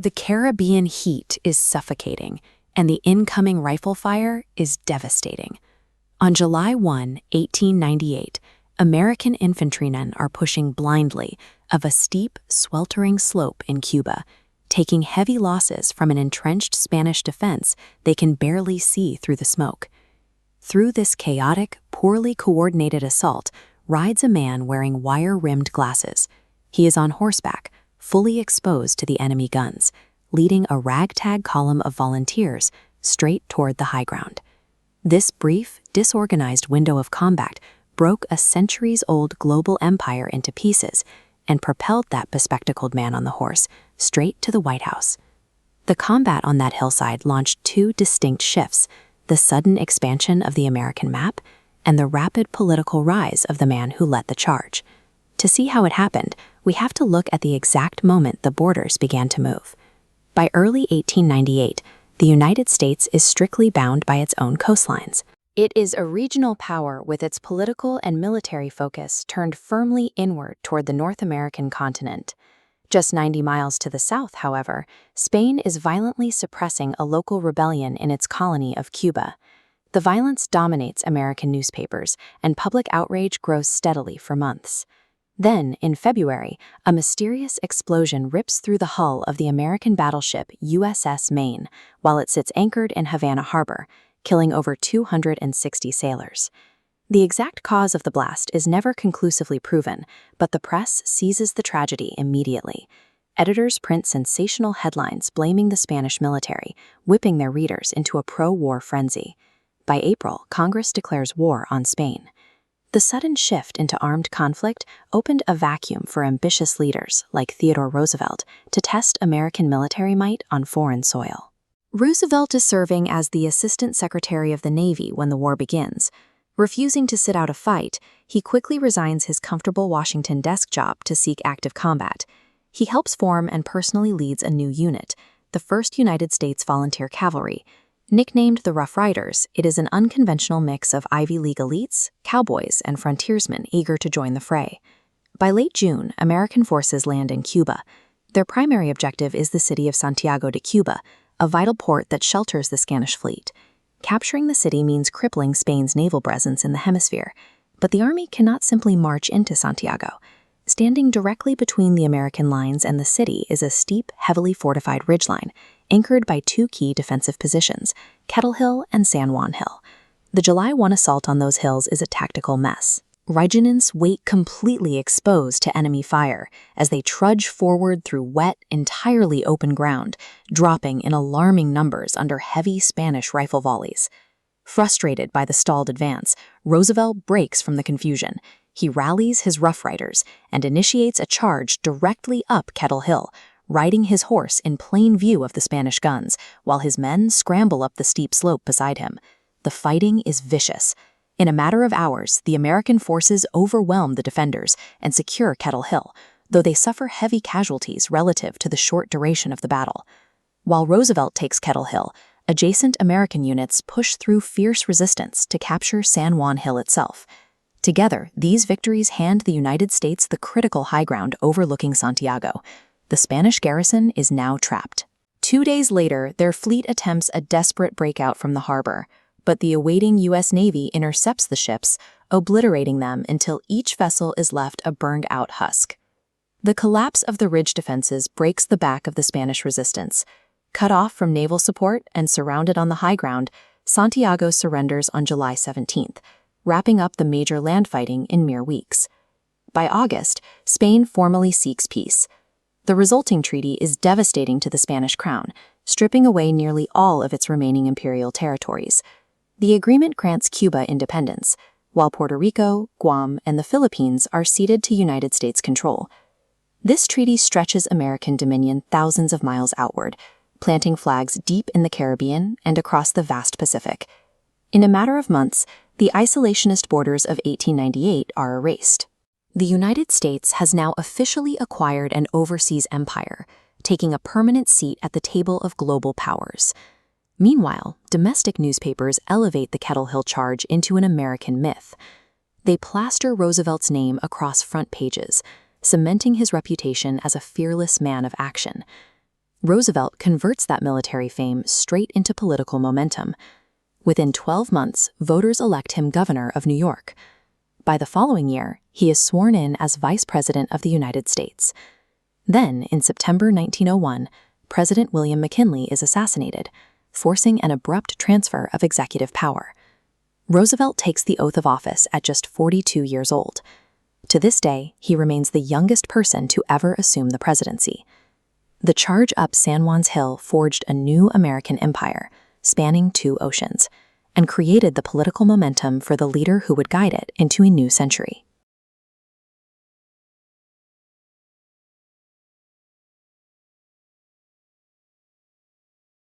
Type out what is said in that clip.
The Caribbean heat is suffocating, and the incoming rifle fire is devastating. On July 1, 1898, American infantrymen are pushing blindly up a steep, sweltering slope in Cuba, taking heavy losses from an entrenched Spanish defense they can barely see through the smoke. Through this chaotic, poorly coordinated assault rides a man wearing wire-rimmed glasses. He is on horseback, fully exposed to the enemy guns, leading a ragtag column of volunteers straight toward the high ground. This brief, disorganized window of combat broke a centuries-old global empire into pieces and propelled that bespectacled man on the horse straight to the White House. The combat on that hillside launched two distinct shifts: the sudden expansion of the American map and the rapid political rise of the man who led the charge. To see how it happened, we have to look at the exact moment the borders began to move. By early 1898, the United States is strictly bound by its own coastlines. It is a regional power with its political and military focus turned firmly inward toward the North American continent. Just 90 miles to the south, however, Spain is violently suppressing a local rebellion in its colony of Cuba. The violence dominates American newspapers, and public outrage grows steadily for months. Then, in February, a mysterious explosion rips through the hull of the American battleship USS Maine while it sits anchored in Havana Harbor, killing over 260 sailors. The exact cause of the blast is never conclusively proven, but the press seizes the tragedy immediately. Editors print sensational headlines blaming the Spanish military, whipping their readers into a pro-war frenzy. By April, Congress declares war on Spain. The sudden shift into armed conflict opened a vacuum for ambitious leaders like Theodore Roosevelt to test American military might on foreign soil. Roosevelt is serving as the Assistant Secretary of the Navy when the war begins. Refusing to sit out a fight, he quickly resigns his comfortable Washington desk job to seek active combat. He helps form and personally leads a new unit, the 1st United States Volunteer Cavalry. Nicknamed the Rough Riders, it is an unconventional mix of Ivy League elites, cowboys, and frontiersmen eager to join the fray. By late June, American forces land in Cuba. Their primary objective is the city of Santiago de Cuba, a vital port that shelters the Spanish fleet. Capturing the city means crippling Spain's naval presence in the hemisphere, but the army cannot simply march into Santiago. Standing directly between the American lines and the city is a steep, heavily fortified ridgeline, anchored by two key defensive positions, Kettle Hill and San Juan Hill. The July 1 assault on those hills is a tactical mess. Regiments wait completely exposed to enemy fire as they trudge forward through wet, entirely open ground, dropping in alarming numbers under heavy Spanish rifle volleys. Frustrated by the stalled advance, Roosevelt breaks from the confusion. He rallies his Rough Riders and initiates a charge directly up Kettle Hill, riding his horse in plain view of the Spanish guns, while his men scramble up the steep slope beside him. The fighting is vicious. In a matter of hours, the American forces overwhelm the defenders and secure Kettle Hill, though they suffer heavy casualties relative to the short duration of the battle. While Roosevelt takes Kettle Hill, adjacent American units push through fierce resistance to capture San Juan Hill itself. Together, these victories hand the United States the critical high ground overlooking Santiago. The Spanish garrison is now trapped. 2 days later, their fleet attempts a desperate breakout from the harbor, but the awaiting U.S. Navy intercepts the ships, obliterating them until each vessel is left a burned-out husk. The collapse of the ridge defenses breaks the back of the Spanish resistance. Cut off from naval support and surrounded on the high ground, Santiago surrenders on July 17th, wrapping up the major land fighting in mere weeks. By August, Spain formally seeks peace. The resulting treaty is devastating to the Spanish crown, stripping away nearly all of its remaining imperial territories. The agreement grants Cuba independence, while Puerto Rico, Guam, and the Philippines are ceded to United States control. This treaty stretches American dominion thousands of miles outward, planting flags deep in the Caribbean and across the vast Pacific. In a matter of months, the isolationist borders of 1898 are erased. The United States has now officially acquired an overseas empire, taking a permanent seat at the table of global powers. Meanwhile, domestic newspapers elevate the Kettle Hill charge into an American myth. They plaster Roosevelt's name across front pages, cementing his reputation as a fearless man of action. Roosevelt converts that military fame straight into political momentum. Within 12 months, voters elect him governor of New York. By the following year, he is sworn in as Vice President of the United States. Then, in September 1901, President William McKinley is assassinated, forcing an abrupt transfer of executive power. Roosevelt takes the oath of office at just 42 years old. To this day, he remains the youngest person to ever assume the presidency. The charge up San Juan Hill forged a new American empire, spanning 2 oceans, and created the political momentum for the leader who would guide it into a new century.